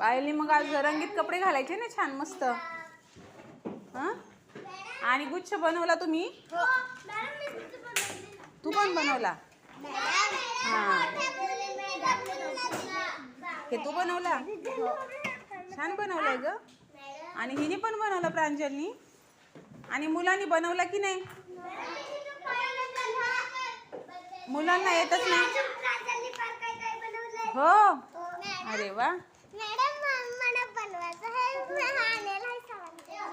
पायलने मग आज रंगीत कपडे घालायचे ना छान मस्त. हां आणि गुच्छ बनवला तुम्ही? तू पण बनवला? हां हे तू बनवला? छान बनवलाय ग. आणि हिने पण बनवला प्रांजलनी. आणि मुलांनी बनवला की नाही? मुलांना येतच नाही. हो अरे वा.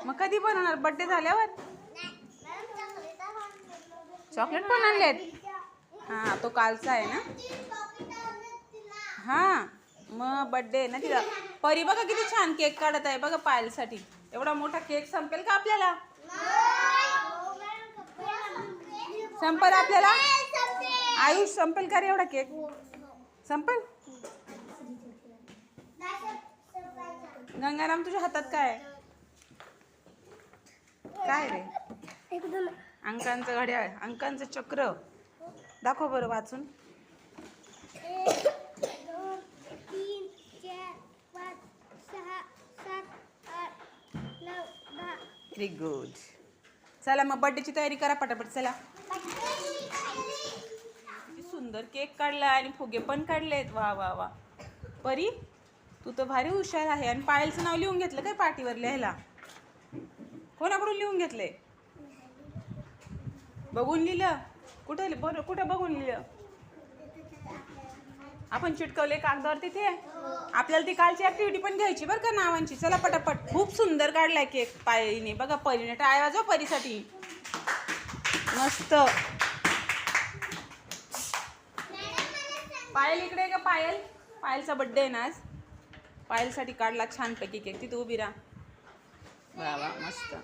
मग कधी बनवणार? बर्थडे झाल्यावर? चॉकलेट पण आणलेत? हां तो कालचा आहे ना. हां मग बर्थडे आहे ना तिला. परी बघा किती छान केक काढत आहे बघा पायलसाठी. एवढा मोठा केक संपेल का आपल्याला? संपेल आपल्याला? आयुष संपेल का रे एवढा केक? संपेल? गंगाराम तुझ्या हातात काय? काय रे? अंकांचं घड्याळ, अंकांचं चक्र. दाखव बरं वाचून. 1 2 3 4 5 6 7 8 9 10. Very good. चला मग बर्थडेची तयारी करा पटापट. चला. किती सुंदर केक काढला आणि फुगे पण काढलेत. वा वा वा. परी तू तर भारी हुशार आहे. आणि पायलचं नाव लिहून घेतलं काय पाटीवर लिहायला? कोणाकडून लिहून घेतले? बघून लिहिलं? कुठे कुठे बघून लिहिलं? आपण चिटकवले कागदावर तिथे. आपल्याला ती कालची ऍक्टिव्हिटी पण घ्यायची बरं का नावांची. चला पटापट. खूप सुंदर काढलाय केक पायलीने. बघा परीने टाळ्या वाजव परीसाठी. मस्त. पायल इकडे का पायल? पायलचा बर्थडे आहे ना आज. पायलसाठी काढला छानपैकी केक. तिथे उभी राहा. वा वा मस्त.